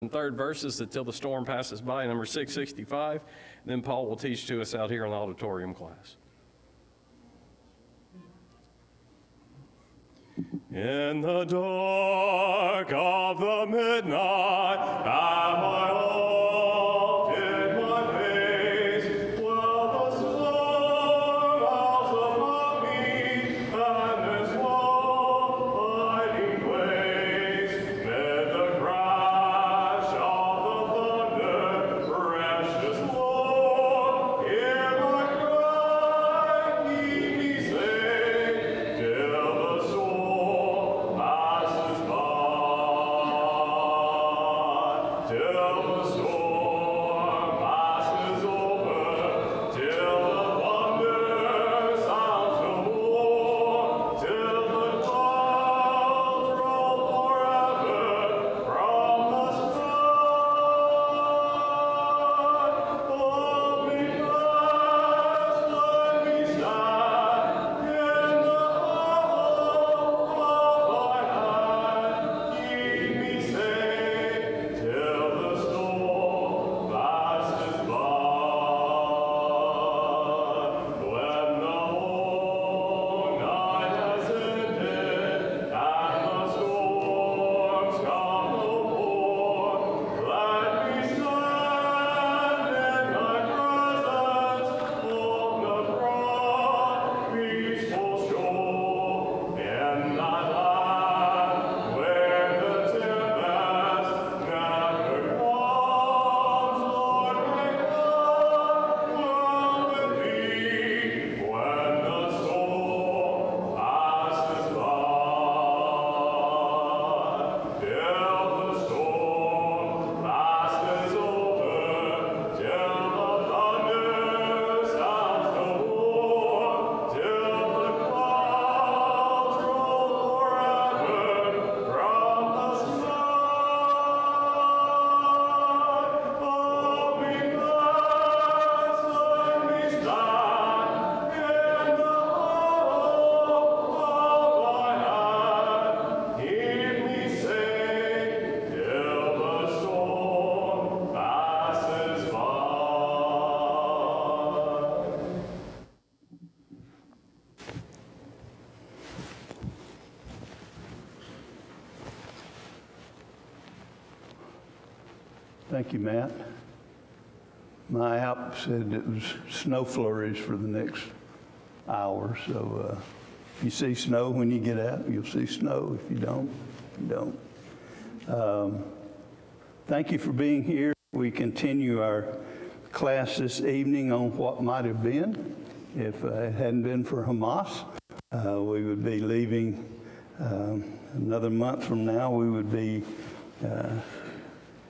and third verses until the storm passes by, number 665. Then Paul will teach to us out here in the auditorium class. In the dark of the midnight, am I oft in my face, while the storm howls above me, and its lightning quakes, mid the crash of the thunder, precious Lord, hear my cry, keep me safe, till the storm passes by. Thank you, Matt. My app said it was snow flurries for the next hour, so if you see snow when you get out, you'll see snow. If you don't, you don't. Thank you for being here. We continue our class this evening on what might have been. If it hadn't been for Hamas, we would be leaving another month from now. We would be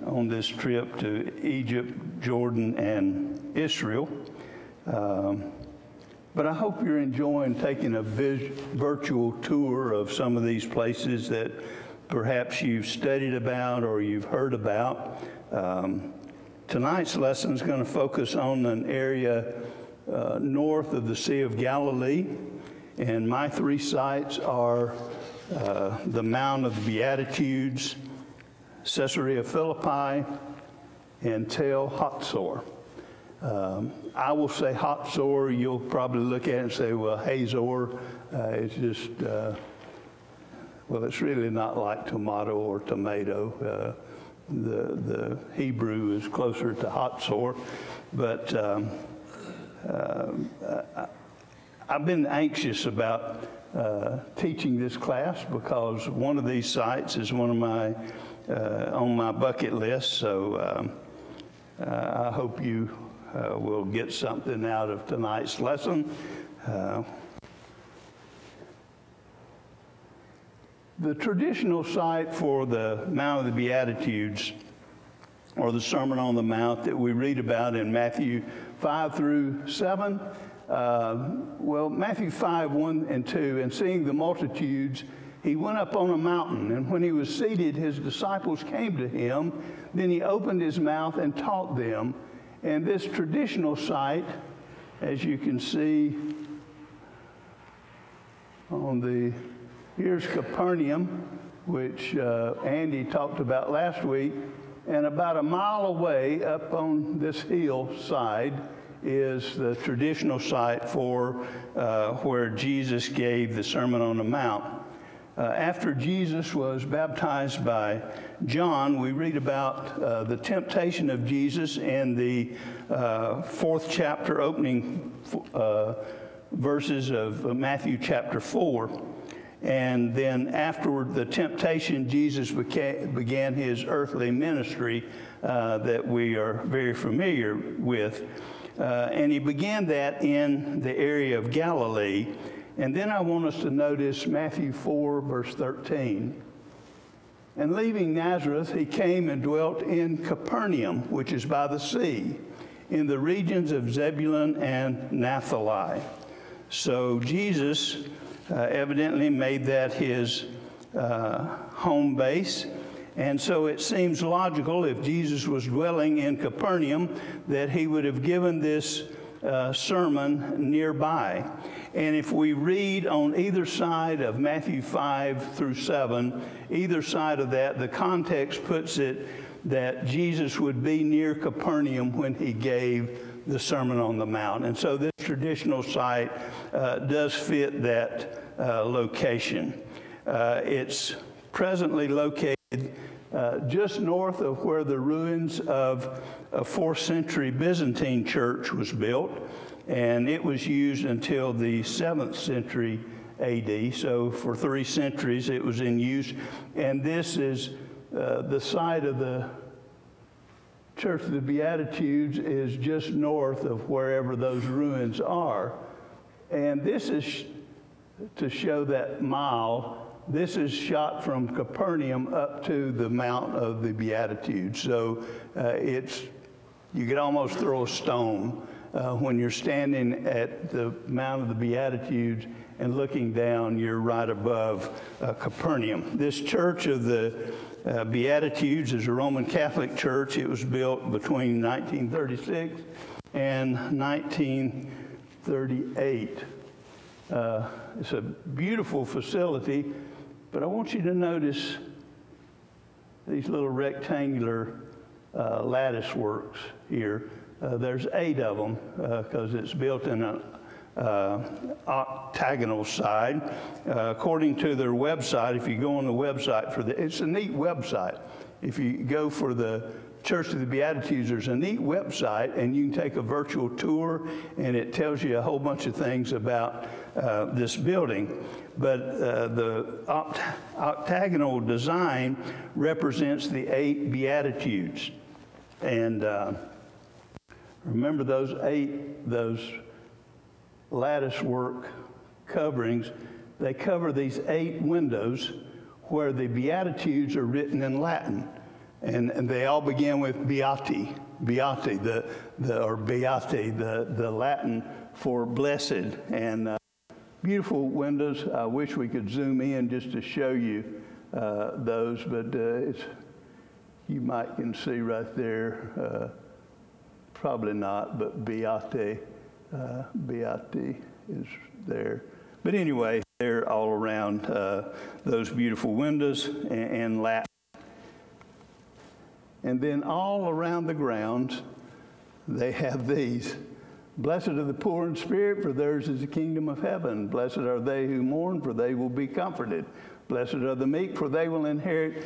on this trip to Egypt, Jordan, and Israel. But I hope you're enjoying taking a virtual tour of some of these places that perhaps you've studied about or you've heard about. Tonight's lesson is going to focus on an area north of the Sea of Galilee, and my three sites are the Mount of the Beatitudes, Caesarea Philippi, and Tel Hatzor. I will say Hatzor. You'll probably look at it and say, well, Hazor, it's just, well, it's really not like tomato or tomato. The Hebrew is closer to Hatzor, but I've been anxious about teaching this class because one of these sites is one of my on my bucket list, so I hope you will get something out of tonight's lesson. The traditional site for the Mount of the Beatitudes, or the Sermon on the Mount that we read about in Matthew 5 through 7, well, Matthew 5, 1 and 2, and seeing the multitudes, he went up on a mountain, and when he was seated, his disciples came to him. Then he opened his mouth and taught them. And this traditional site, as you can see on the, here's Capernaum, which Andy talked about last week. And about a mile away up on this hillside is the traditional site for where Jesus gave the Sermon on the Mount. After Jesus was baptized by John, we read about the temptation of Jesus in the 4th chapter, opening verses of Matthew chapter 4. And then afterward, the temptation, Jesus began his earthly ministry that we are very familiar with. And he began that in the area of Galilee. And then I want us to notice Matthew 4, verse 13. And leaving Nazareth, he came and dwelt in Capernaum, which is by the sea, in the regions of Zebulun and Naphtali. So Jesus evidently made that his home base. And so it seems logical, if Jesus was dwelling in Capernaum, that he would have given this sermon nearby. And if we read on either side of Matthew 5 through 7, either side of that, the context puts it that Jesus would be near Capernaum when he gave the Sermon on the Mount. And so this traditional site does fit that location. It's presently located just north of where the ruins of a 4th century Byzantine church was built, and it was used until the 7th century AD. So for 3 centuries it was in use, and this is the site of the Church of the Beatitudes is just north of wherever those ruins are. And this is to show that mile. This is shot from Capernaum up to the Mount of the Beatitudes. So you could almost throw a stone when you're standing at the Mount of the Beatitudes and looking down, you're right above Capernaum. This Church of the Beatitudes is a Roman Catholic church. It was built between 1936 and 1938. It's a beautiful facility, but I want you to notice these little rectangular lattice works here. There's 8 of them because it's built in an octagonal side. According to their website, if you go on the website it's a neat website. If you go for the Church of the Beatitudes, there's a neat website, and you can take a virtual tour, and it tells you a whole bunch of things about this building. But the octagonal design represents the 8 Beatitudes. And remember those lattice work coverings, they cover these 8 windows where the Beatitudes are written in Latin. And they all begin with beati, the Latin for blessed. And beautiful windows. I wish we could zoom in just to show you those, but you might can see right there, probably not, but beati is there. But anyway, they're all around those beautiful windows and Latin. And then all around the grounds, they have these. Blessed are the poor in spirit, for theirs is the kingdom of heaven. Blessed are they who mourn, for they will be comforted. Blessed are the meek, for they will inherit,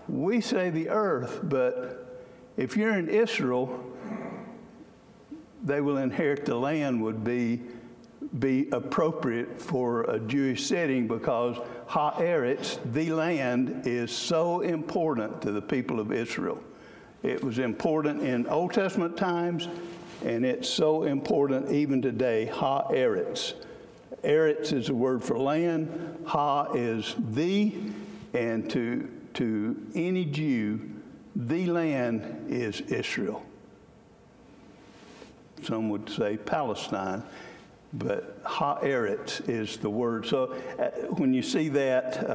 we say the earth, but if you're in Israel, they will inherit the land would be appropriate for a Jewish setting, because ha'eretz, the land, is so important to the people of Israel. It was important in Old Testament times, and it's so important even today, ha'eretz. Eretz is a word for land, ha is the, and to any Jew, the land is Israel. Some would say Palestine, but ha'eretz is the word. So when you see that,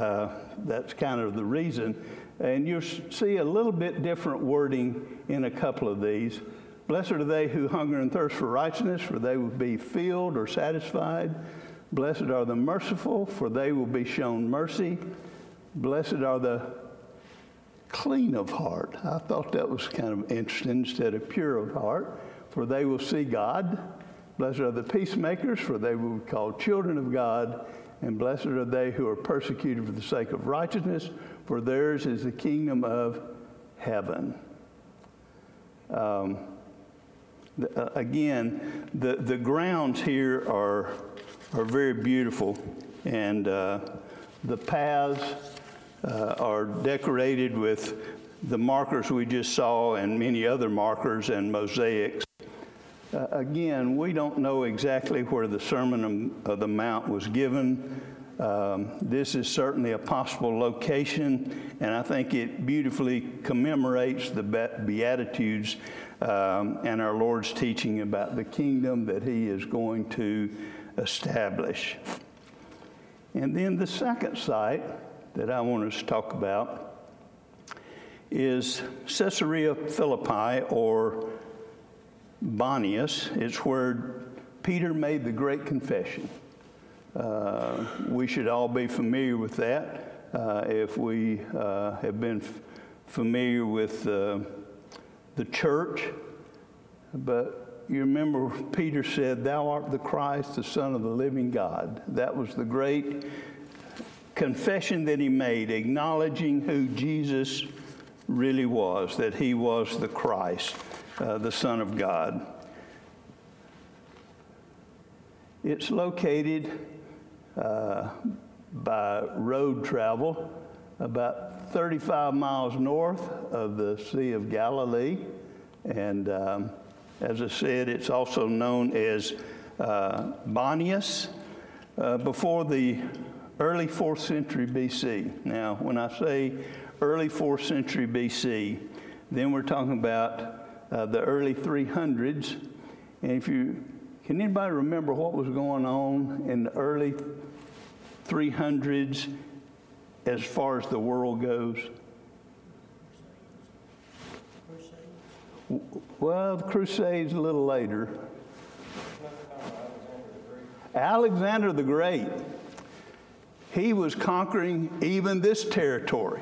that's kind of the reason. And you'll see a little bit different wording in a couple of these. Blessed are they who hunger and thirst for righteousness, for they will be filled or satisfied. Blessed are the merciful, for they will be shown mercy. Blessed are the clean of heart. I thought that was kind of interesting instead of pure of heart, for they will see God. Blessed are the peacemakers, for they will be called children of God. And blessed are they who are persecuted for the sake of righteousness, for theirs is the kingdom of heaven. Again, the grounds here are very beautiful, and the paths are decorated with the markers we just saw and many other markers and mosaics. Again, we don't know exactly where the Sermon of the Mount was given. This is certainly a possible location, and I think it beautifully commemorates the Beatitudes and our Lord's teaching about the kingdom that he is going to establish. And then the second site that I want us to talk about is Caesarea Philippi, or Bonius. It's where Peter made the great confession. We should all be familiar with that if we have been familiar with the church. But you remember Peter said, "Thou art the Christ, the Son of the living God." That was the great confession that he made, acknowledging who Jesus really was, that he was the Christ, the Son of God. It's located by road travel about 35 miles north of the Sea of Galilee. And as I said, it's also known as Bonius, before the early 4th century BC. Now, when I say early 4th century BC, then we're talking about the early 300s. And can anybody remember what was going on in the early 300s as far as the world goes? Well, the Crusades a little later. Alexander the Great. He was conquering even this territory.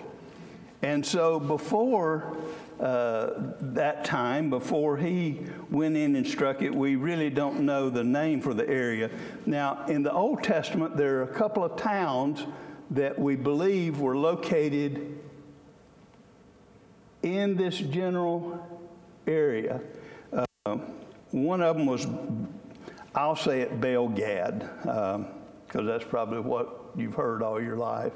And so before that time, before he went in and struck it, we really don't know the name for the area. Now, in the Old Testament, there are a couple of towns that we believe were located in this general area. One of them was, I'll say it, Baal Gad, because that's probably what you've heard all your life.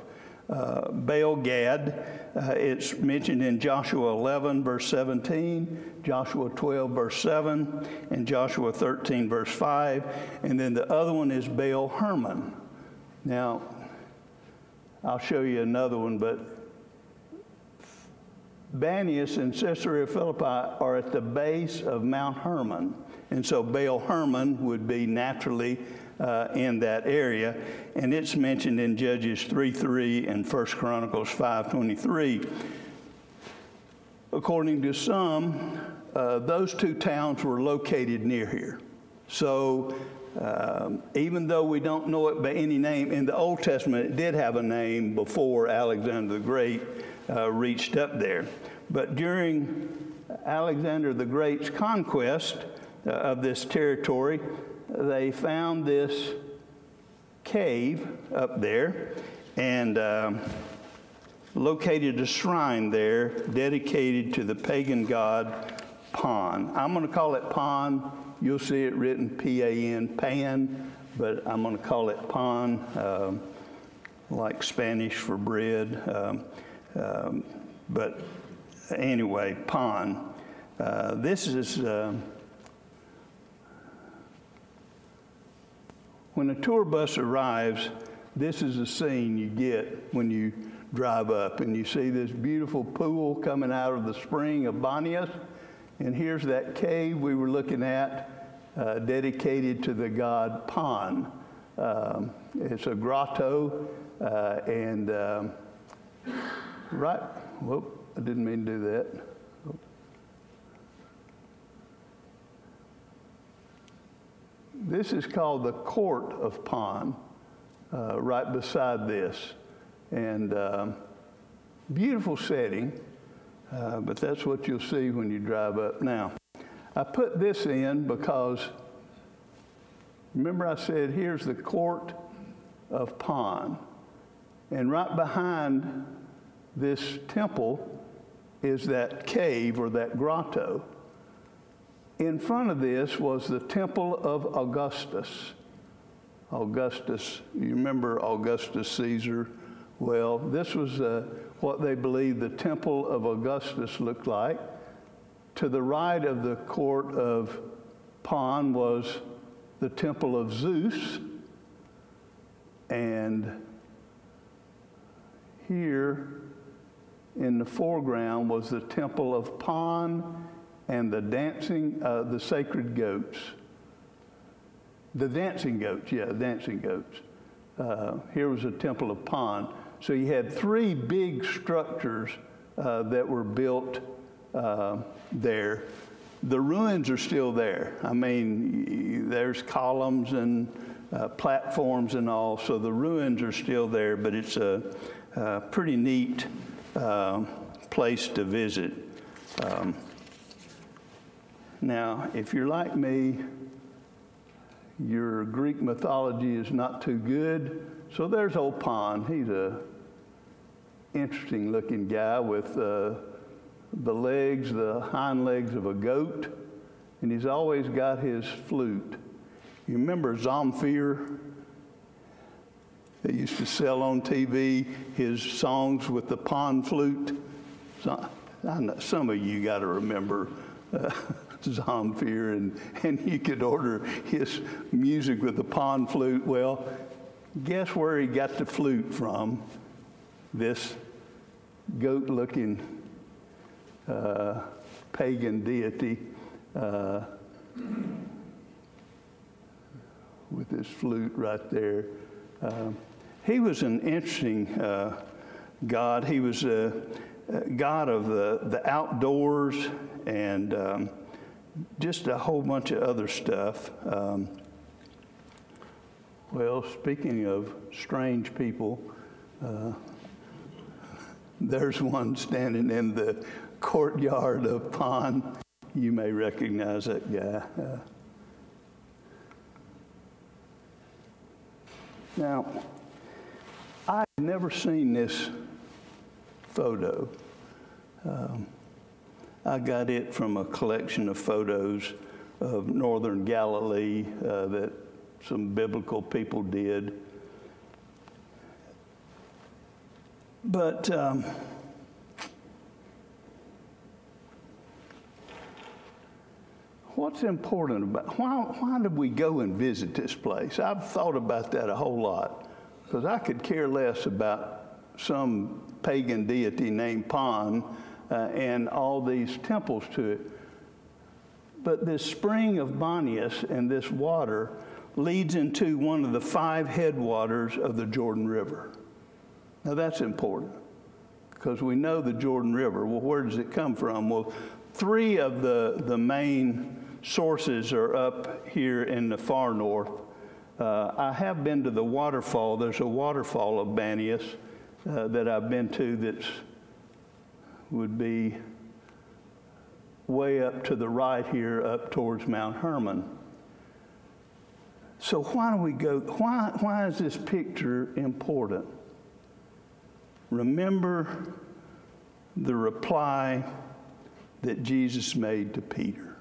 Baal Gad, it's mentioned in Joshua 11, verse 17, Joshua 12, verse 7, and Joshua 13, verse 5. And then the other one is Baal Hermon. Now, I'll show you another one, but Banias and Caesarea Philippi are at the base of Mount Hermon. And so Baal Hermon would be naturally in that area, and it's mentioned in Judges 3:3 and 1 Chronicles 5:23. According to some, those two towns were located near here. So even though we don't know it by any name, in the Old Testament it did have a name before Alexander the Great reached up there. But during Alexander the Great's conquest of this territory, they found this cave up there and located a shrine there dedicated to the pagan god Pan. I'm going to call it Pan. You'll see it written P-A-N, Pan, but I'm going to call it Pan, like Spanish for bread. But anyway, Pan. This is... When a tour bus arrives, this is the scene you get when you drive up, and you see this beautiful pool coming out of the spring of Bonius, and here's that cave we were looking at, dedicated to the god Pan. It's a grotto, and right, whoop, I didn't mean to do that. This is called the Court of Pan, right beside this. And beautiful setting. But that's what you'll see when you drive up. Now, I put this in because, remember I said, here's the court of Pan. And right behind this temple is that cave or that grotto. In front of this was the temple of Augustus. Augustus, you remember Augustus Caesar? Well, this was what they believed the temple of Augustus looked like. To the right of the court of Pan was the temple of Zeus. And here in the foreground was the temple of Pan and the sacred goats. The dancing goats, yeah, dancing goats. Here was the temple of Pan. So you had three big structures that were built there. The ruins are still there. I mean, there's columns and platforms and all, so the ruins are still there, but it's a pretty neat place to visit. Now, if you're like me, your Greek mythology is not too good. So there's old Pan. He's a interesting looking guy with the hind legs of a goat, and he's always got his flute. You remember Zamfir? They used to sell on TV his songs with the pan flute. I know some of you got to remember Zamfir, and you could order his music with the pan flute. Well, guess where he got the flute from? This goat-looking pagan deity with his flute right there. He was an interesting god. He was a god of the outdoors and just a whole bunch of other stuff. Well, speaking of strange people, there's one standing in the courtyard of Pan. You may recognize that guy. Now, I've never seen this photo. I got it from a collection of photos of northern Galilee that some biblical people did. But what's important about, why did we go and visit this place? I've thought about that a whole lot, because I could care less about some pagan deity named Pan and all these temples to it. But this spring of Bonias and this water leads into one of the 5 headwaters of the Jordan River. Now that's important, because we know the Jordan River. Well, where does it come from? Well, 3 of the main sources are up here in the far north. I have been to the waterfall. There's a waterfall of Banias that I've been to that would be way up to the right here, up towards Mount Hermon. So why do we go? Why is this picture important? Remember the reply that Jesus made to Peter.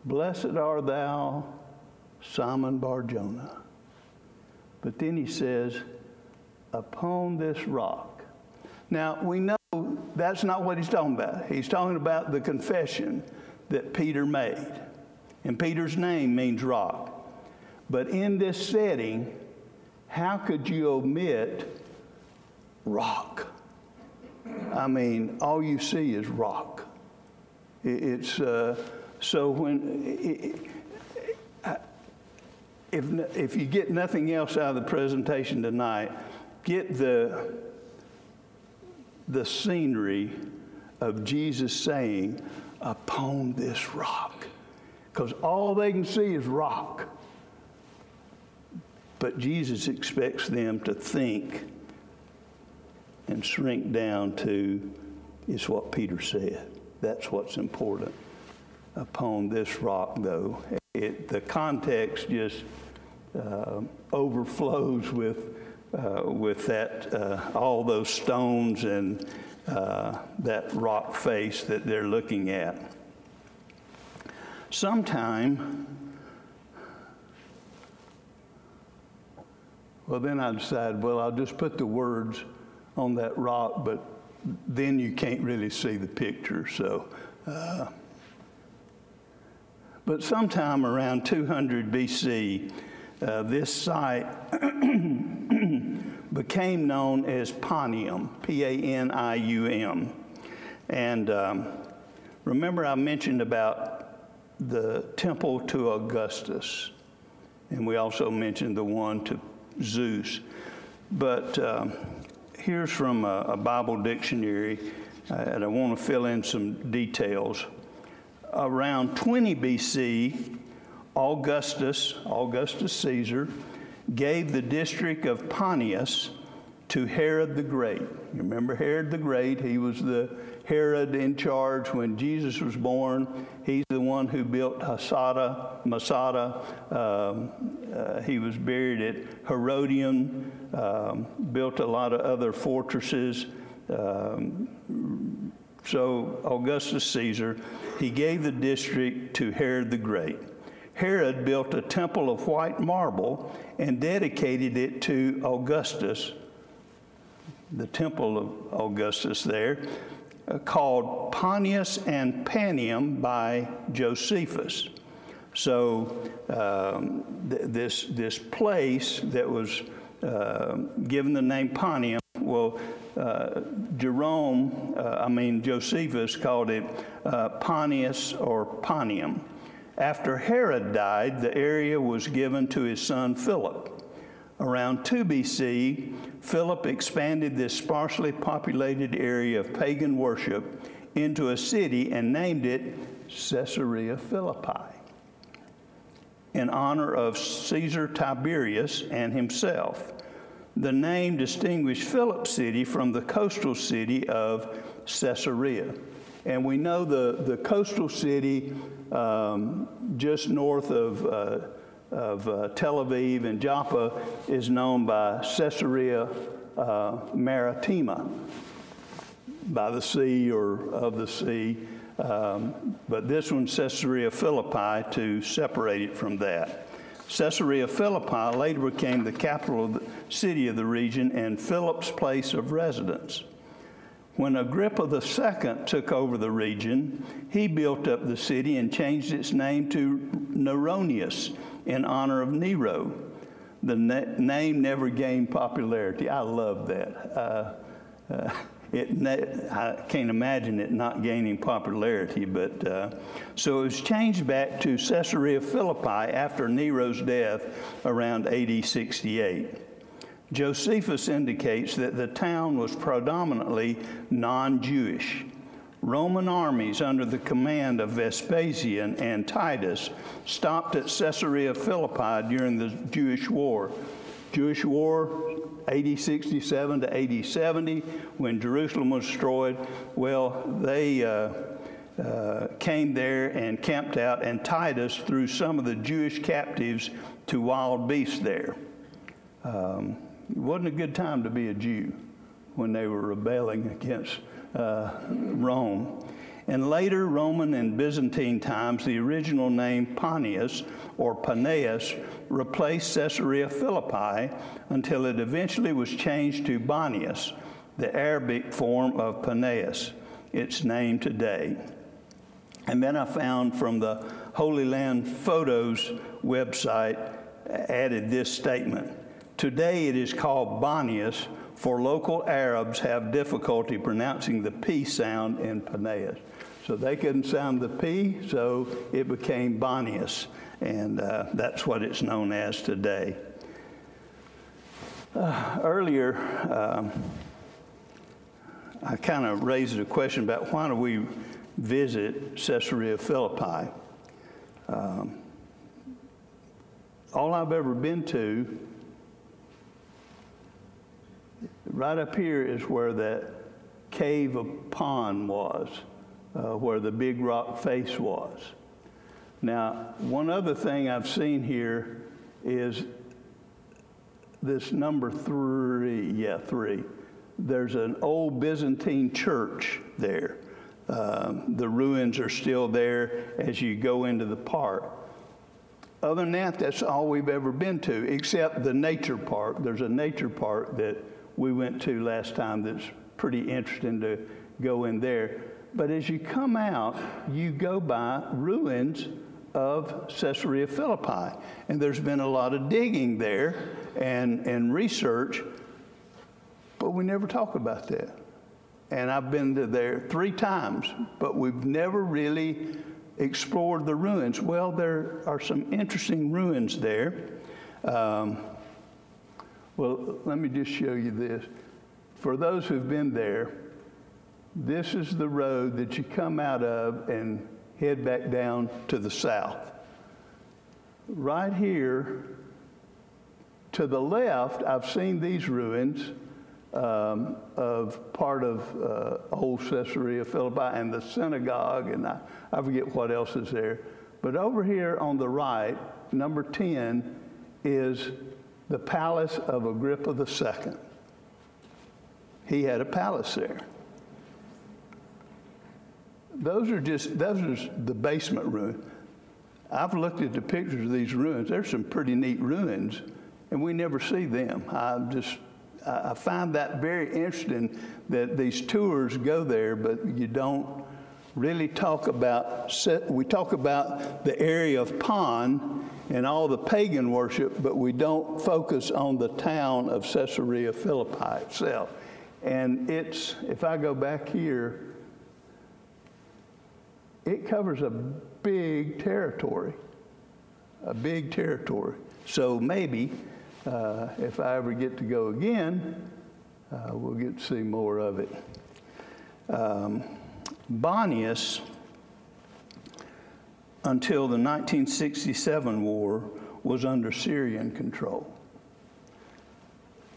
Blessed art thou, Simon Bar-Jonah. But then he says, upon this rock. Now, we know that's not what he's talking about. He's talking about the confession that Peter made. And Peter's name means rock. But in this setting, how could you omit rock? I mean, all you see is rock. It's so when if you get nothing else out of the presentation tonight, get the scenery of Jesus saying, upon this rock. Because all they can see is rock. But Jesus expects them to think and shrink down to is what Peter said. That's what's important. Upon this rock, though, the context just overflows with that all those stones and that rock face that they're looking at. Sometime, well, then I decided, well, I'll just put the words on that rock, but then you can't really see the picture. So, but sometime around 200 BC, this site became known as Panium, P-A-N-I-U-M. And remember I mentioned about the temple to Augustus, and we also mentioned the one to Zeus. But here's from a Bible dictionary, and I want to fill in some details. Around 20 BC, Augustus Caesar, gave the district of Pontus to Herod the Great. You remember Herod the Great? He was the Herod in charge when Jesus was born. He's the one who built Masada. He was buried at Herodium, built a lot of other fortresses. So Augustus Caesar, he gave the district to Herod the Great. Herod built a temple of white marble and dedicated it to Augustus, the temple of Augustus there, called Pontius and Panium by Josephus. So this place that was given the name Panium, well, Josephus called it Pontius or Panium. After Herod died, the area was given to his son Philip. Around 2 BC, Philip expanded this sparsely populated area of pagan worship into a city and named it Caesarea Philippi in honor of Caesar Tiberius and himself. The name distinguished Philip's city from the coastal city of Caesarea. And we know the coastal city just north of Tel Aviv and Joppa is known by Caesarea Maritima, by the sea or of the sea. But this one's Caesarea Philippi to separate it from that. Caesarea Philippi later became the capital of the city of the region and Philip's place of residence. When Agrippa II took over the region, he built up the city and changed its name to Neronius in honor of Nero. The name never gained popularity. I love that. I can't imagine it not gaining popularity, but so it was changed back to Caesarea Philippi after Nero's death around AD 68. Josephus indicates that the town was predominantly non-Jewish. Roman armies under the command of Vespasian and Titus stopped at Caesarea Philippi during the Jewish War. Jewish War, AD 67 to AD 70, when Jerusalem was destroyed. Well, they came there and camped out, and Titus threw some of the Jewish captives to wild beasts there. It wasn't a good time to be a Jew when they were rebelling against Rome. In later Roman and Byzantine times, the original name Pontius or Paneas replaced Caesarea Philippi until it eventually was changed to Banias, the Arabic form of Paneas, its name today. And then I found from the Holy Land Photos website, added this statement. Today it is called Banias, for local Arabs have difficulty pronouncing the P sound in Paneas. So they couldn't sound the P, so it became Banias, and that's what it's known as today. Earlier, I kind of raised a question about why do we visit Caesarea Philippi. All I've ever been to, Right up here is where that cave of pond was, where the big rock face was. Now, one other thing I've seen here is this number 3, yeah, 3. There's an old Byzantine church there. The ruins are still there as you go into the park. Other than that, that's all we've ever been to, except the nature park. There's a nature park that we went to last time that's pretty interesting to go in there. But as you come out, you go by ruins of Caesarea Philippi. And there's been a lot of digging there and research, but we never talk about that. And I've been to there 3 times, but we've never really explored the ruins. Well, there are some interesting ruins there. Well, let me just show you this. For those who've been there, this is the road that you come out of and head back down to the south. Right here, to the left, I've seen these ruins of part of old Caesarea Philippi and the synagogue, and I forget what else is there. But over here on the right, number 10, is the palace of Agrippa II. He had a palace there. Those are the basement ruins. I've looked at the pictures of these ruins. There's some pretty neat ruins, and we never see them. I find that very interesting that these tours go there, but you don't really talk about, we talk about the area of Pon and all the pagan worship, but we don't focus on the town of Caesarea Philippi itself. And it's, if I go back here, it covers a big territory, So maybe if I ever get to go again, we'll get to see more of it. Bonius, until the 1967 war, was under Syrian control.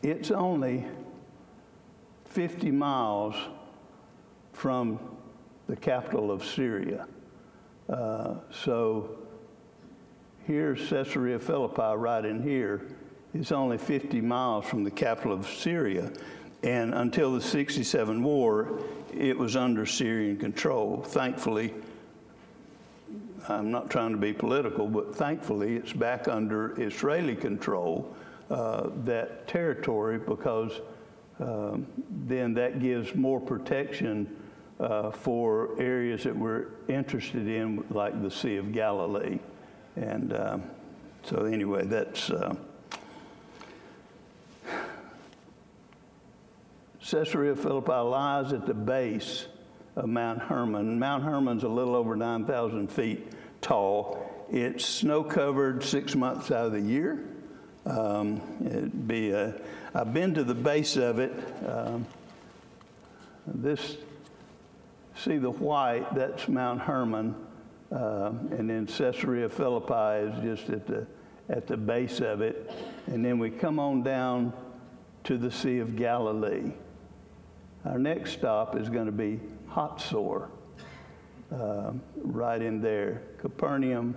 It's only 50 miles from the capital of Syria. So here's Caesarea Philippi right in here. It's only 50 miles from the capital of Syria. And until the 67 war, it was under Syrian control. Thankfully, I'm not trying to be political, but thankfully it's back under Israeli control, that territory, because then that gives more protection for areas that we're interested in, like the Sea of Galilee. And so anyway, that's Caesarea Philippi lies at the base of Mount Hermon. Mount Hermon's a little over 9,000 feet tall. It's snow-covered 6 months out of the year. I've been to the base of it. See the white, that's Mount Hermon. And then Caesarea Philippi is just at the base of it. And then we come on down to the Sea of Galilee. Our next stop is going to be Hatzor, right in there. Capernaum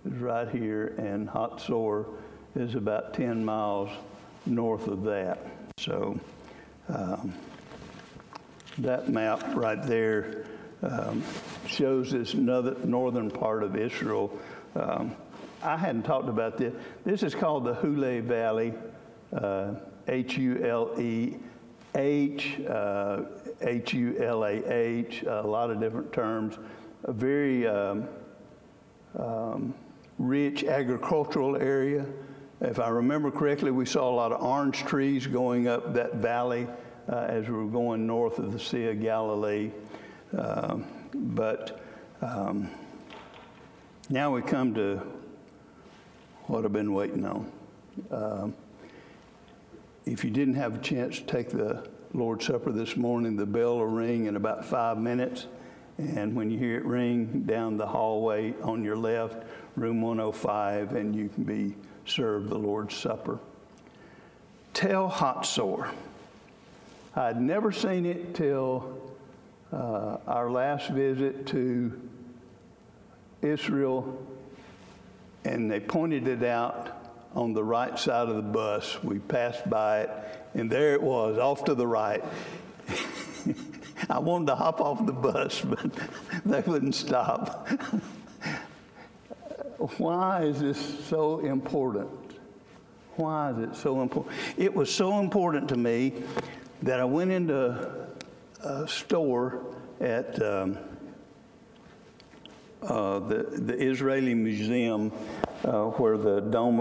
is right here, and Hatzor is about 10 miles north of that. So that map right there shows this northern part of Israel. I hadn't talked about this. This is called the Hule Valley, H-U-L-E-H, H-U-L-A-H, a lot of different terms. A very rich agricultural area. If I remember correctly, we saw a lot of orange trees going up that valley as we were going north of the Sea of Galilee. But now we come to what I've been waiting on. If you didn't have a chance to take the Lord's Supper this morning, the bell will ring in about 5 minutes. And when you hear it ring, down the hallway on your left, room 105, and you can be served the Lord's Supper. Tel Hatzor. I'd never seen it till our last visit to Israel, and they pointed it out on the right side of the bus. We passed by it, and there it was, off to the right. I wanted to hop off the bus, but they wouldn't stop. Why is this so important? Why is it so important? It was so important to me that I went into a store at the Israeli Museum where the dome,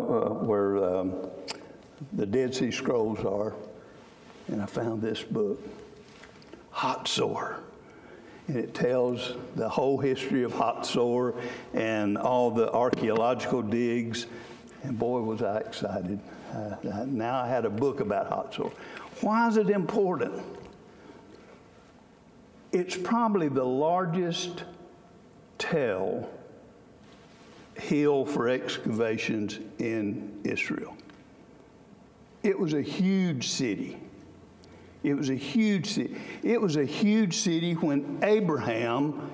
the Dead Sea Scrolls are, and I found this book, Hatzor. And it tells the whole history of Hatzor and all the archaeological digs. And boy, was I excited. Now I had a book about Hatzor. Why is it important? It's probably the largest tell hill for excavations in Israel. It was a huge city. It was a huge city. It was a huge city when Abraham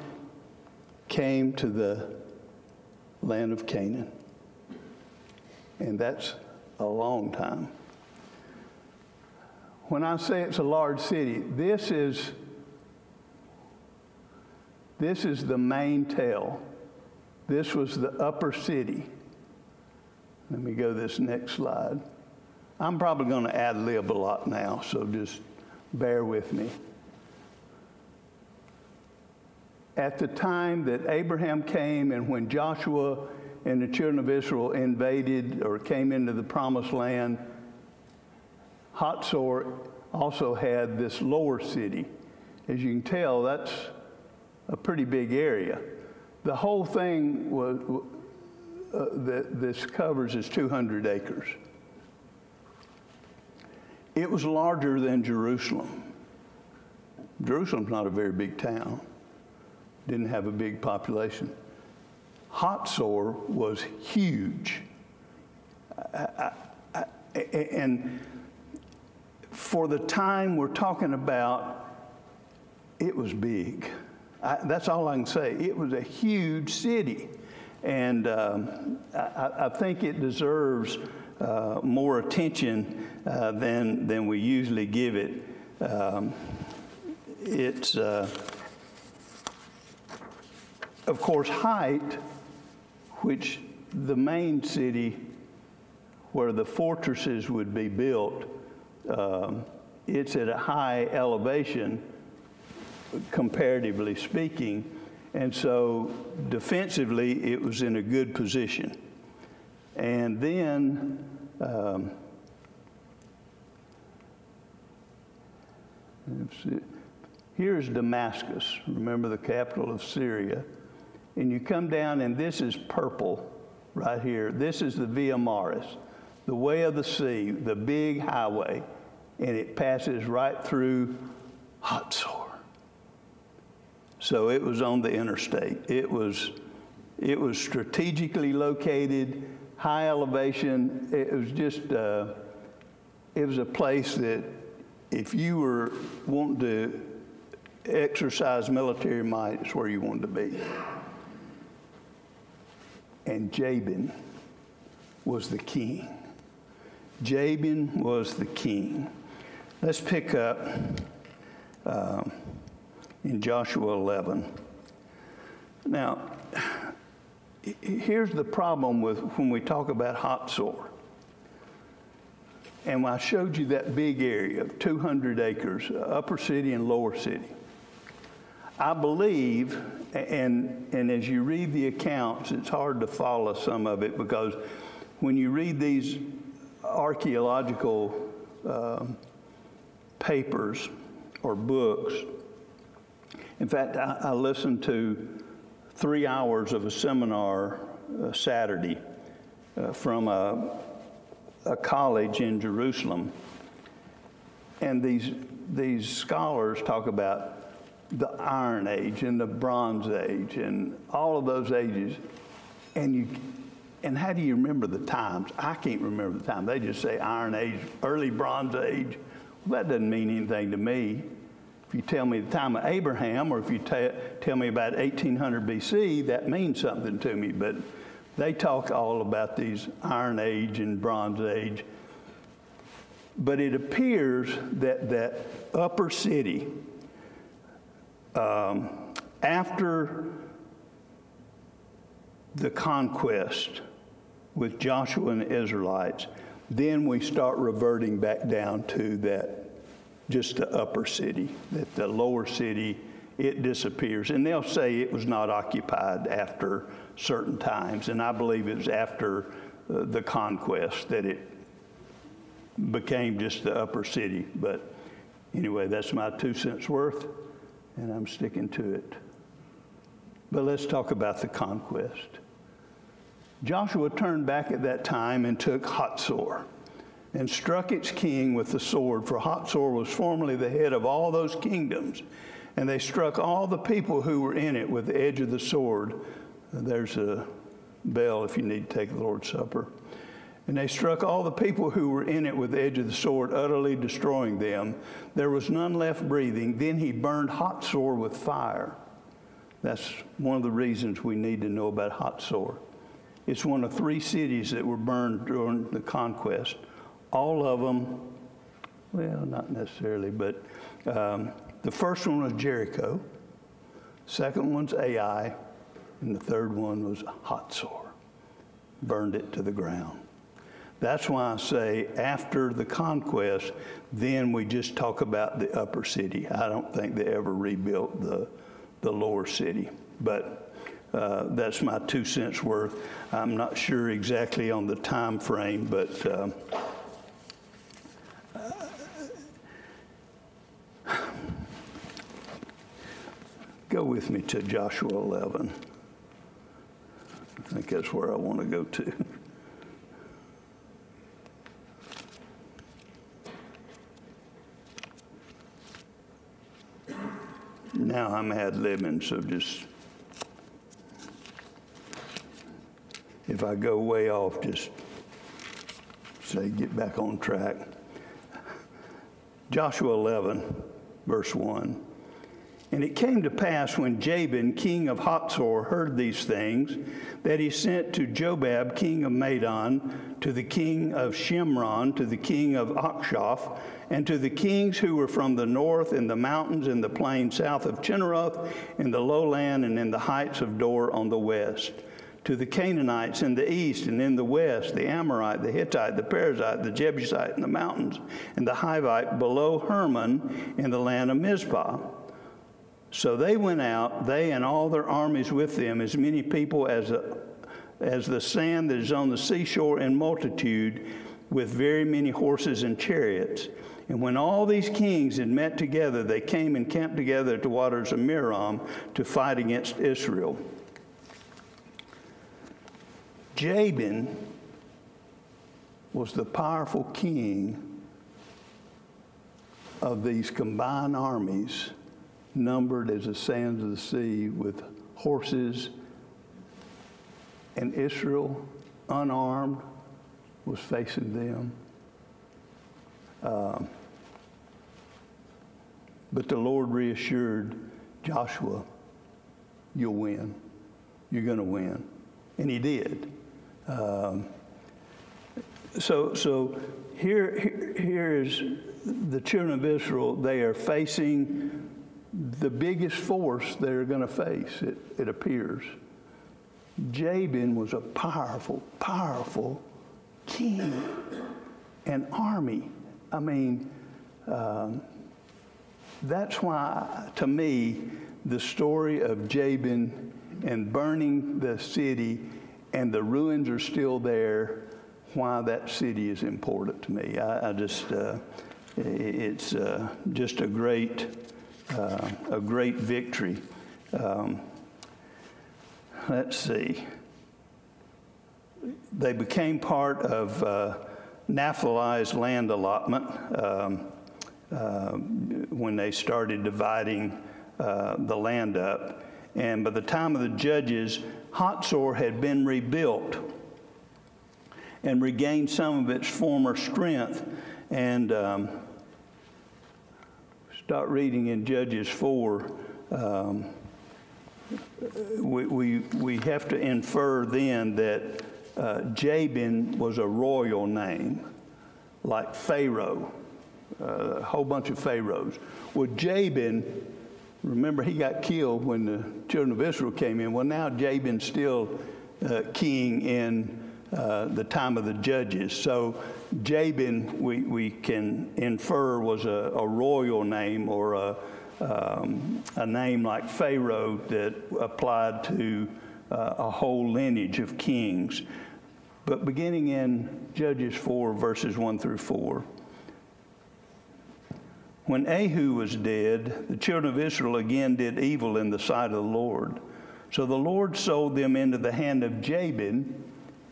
came to the land of Canaan. And that's a long time. When I say it's a large city, this is the main tell. This was the upper city. Let me go to this next slide. I'm probably going to ad-lib a lot now, so just bear with me. At the time that Abraham came and when Joshua and the children of Israel invaded or came into the promised land, Hatzor also had this lower city. As you can tell, that's a pretty big area. The whole thing was, that this covers is 200 acres. It was larger than Jerusalem. Jerusalem's not a very big town. Didn't have a big population. Hatzor was huge. And for the time we're talking about, it was big. That's all I can say. It was a huge city. And I think it deserves more attention than we usually give it. It's, of course, height, which the main city where the fortresses would be built, it's at a high elevation, comparatively speaking, and so defensively it was in a good position. And then here's Damascus, remember the capital of Syria, and you come down and this is purple right here. This is the Via Maris, the way of the sea, the big highway, and it passes right through Hatzor. So it was on the interstate. It was strategically located, high elevation. It was just, it was a place that if you were wanting to exercise military might, it's where you wanted to be. And Jabin was the king. Jabin was the king. Let's pick up in Joshua 11. Now, here's the problem with when we talk about Hatzor. And I showed you that big area of 200 acres, upper city and lower city. I believe, and as you read the accounts, it's hard to follow some of it because when you read these archaeological papers or books, in fact, I listened to 3 hours of a seminar Saturday from a college in Jerusalem, and these scholars talk about the Iron Age and the Bronze Age and all of those ages, and how do you remember the times? I can't remember the time. They just say Iron Age, early Bronze Age, Well, that doesn't mean anything to me. If you tell me the time of Abraham, or if you tell me about 1800 BC, that means something to me. But they talk all about these Iron Age and Bronze Age. But it appears that that upper city, after the conquest with Joshua and the Israelites, then we start reverting back down to that, just the upper city, that the lower city, it disappears. And they'll say it was not occupied after certain times. And I believe it was after the conquest that it became just the upper city. But anyway, that's my 2 cents worth, and I'm sticking to it. But let's talk about the conquest. Joshua turned back at that time and took Hatzor and struck its king with the sword, for Hatzor was formerly the head of all those kingdoms. And they struck all the people who were in it with the edge of the sword. There's a bell if you need to take the Lord's Supper. And they struck all the people who were in it with the edge of the sword, utterly destroying them. There was none left breathing. Then he burned Hatzor with fire. That's one of the reasons we need to know about Hatzor. It's one of 3 cities that were burned during the conquest. All of them, well, not necessarily, but the first one was Jericho, second one's Ai, and the third one was Hatzor. Burned it to the ground. That's why I say after the conquest, then we just talk about the upper city. I don't think they ever rebuilt the lower city, but that's my 2 cents worth. I'm not sure exactly on the time frame, but go with me to Joshua 11. I think that's where I want to go to. Now I'm ad-libbing, so just, if I go way off, just say get back on track. Joshua 11, verse 1. And it came to pass when Jabin, king of Hatzor, heard these things, that he sent to Jobab, king of Madon, to the king of Shimron, to the king of Akshaph, and to the kings who were from the north, in the mountains, in the plain south of Chinneroth, in the lowland, and in the heights of Dor on the west, to the Canaanites in the east and in the west, the Amorite, the Hittite, the Perizzite, the Jebusite in the mountains, and the Hivite below Hermon in the land of Mizpah. So they went out, they and all their armies with them, as many people as the sand that is on the seashore in multitude, with very many horses and chariots. And when all these kings had met together, they came and camped together at the waters of Merom to fight against Israel. Jabin was the powerful king of these combined armies, numbered as the sands of the sea, with horses, and Israel, unarmed, was facing them. But the Lord reassured Joshua, you'll win. You're going to win. And he did. So here is the children of Israel. They are facing the biggest force they're going to face, it appears. Jabin was a powerful, powerful king and army. I mean, that's why, to me, the story of Jabin and burning the city and the ruins are still there, why that city is important to me. It's just a great victory. Let's see. They became part of Naphtali's land allotment when they started dividing the land up. And by the time of the judges, Hatzor had been rebuilt and regained some of its former strength. And start reading in Judges 4, we have to infer then that Jabin was a royal name, like Pharaoh, a whole bunch of pharaohs. Well, Jabin, remember he got killed when the children of Israel came in. Well, now Jabin's still king in the time of the judges. So Jabin, we can infer, was a royal name, or a name like Pharaoh that applied to a whole lineage of kings. But beginning in Judges 4, verses 1 through 4. When Ehud was dead, the children of Israel again did evil in the sight of the Lord. So the Lord sold them into the hand of Jabin,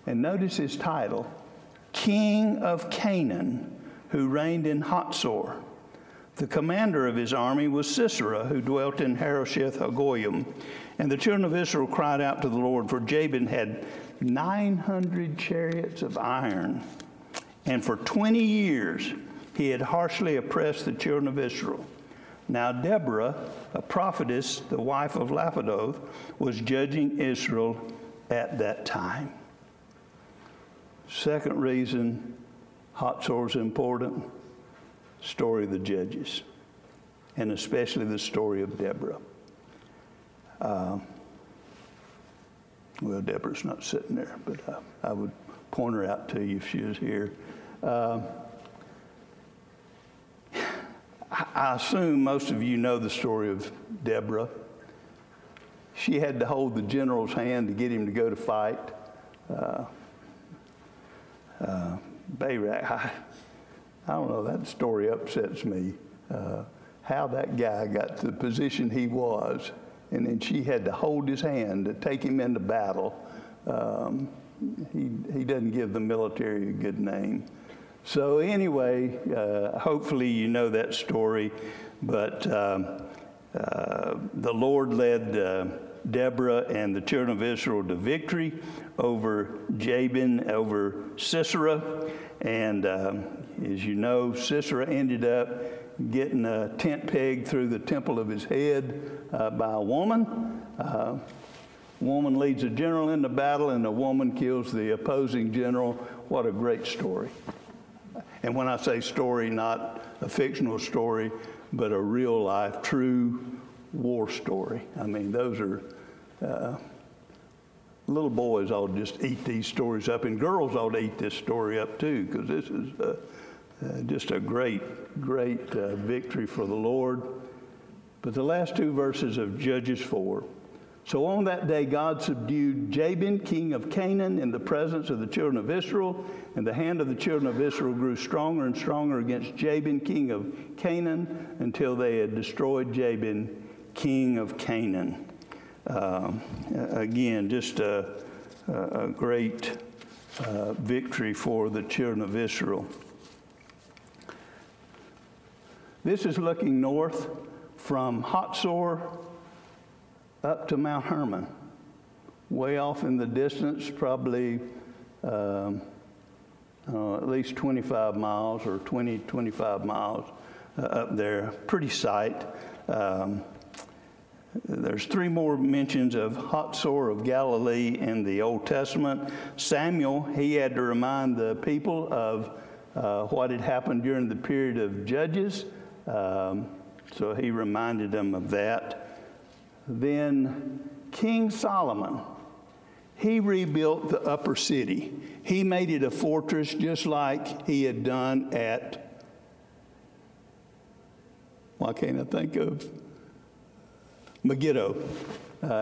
and notice his title, King of Canaan, who reigned in Hatzor. The commander of his army was Sisera, who dwelt in Harosheth Hagoyim. And the children of Israel cried out to the Lord, for Jabin had 900 chariots of iron, and for 20 years he had harshly oppressed the children of Israel. Now Deborah, a prophetess, the wife of Lapidoth, was judging Israel at that time. Second reason Hatzor is important, story of the judges, and especially the story of Deborah. Well, Deborah's not sitting there, but I would point her out to you if she was here. I assume most of you know the story of Deborah. She had to hold the general's hand to get him to go to fight. Barak, I don't know, that story upsets me. How that guy got to the position he was, and then she had to hold his hand to take him into battle. He doesn't give the military a good name. So anyway, hopefully you know that story, but the Lord led Deborah and the children of Israel to victory over Jabin, over Sisera, and as you know, Sisera ended up getting a tent peg through the temple of his head by a woman. Woman leads a general into battle, and the woman kills the opposing general. What a great story. And when I say story, not a fictional story, but a real life, true war story. I mean, those are, little boys ought to just eat these stories up, and girls ought to eat this story up too, because this is just a great victory for the Lord. But the last two verses of Judges 4. So on that day, God subdued Jabin, king of Canaan, in the presence of the children of Israel, and the hand of the children of Israel grew stronger and stronger against Jabin, king of Canaan, until they had destroyed Jabin, king of Canaan. Again, just a great victory for the children of Israel. This is looking north from Hatzor up to Mount Hermon, way off in the distance, probably at least 25 miles or 25 miles up there. Pretty sight. There's three more mentions of Hatzor of Galilee in the Old Testament. Samuel, he had to remind the people of what had happened during the period of Judges. So he reminded them of that. Then King Solomon, he rebuilt the upper city. He made it a fortress just like he had done at, why can't I think of, Megiddo.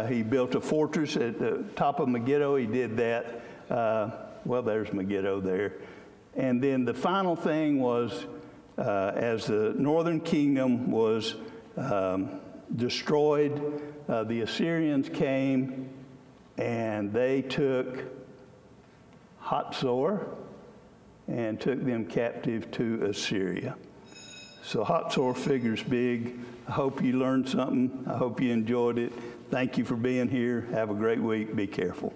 He built a fortress at the top of Megiddo. He did that. Well, there's Megiddo there. And then the final thing was, as the northern kingdom was destroyed, the Assyrians came and they took Hatzor and took them captive to Assyria. So Hatzor figures big. I hope you learned something. I hope you enjoyed it. Thank you for being here. Have a great week. Be careful.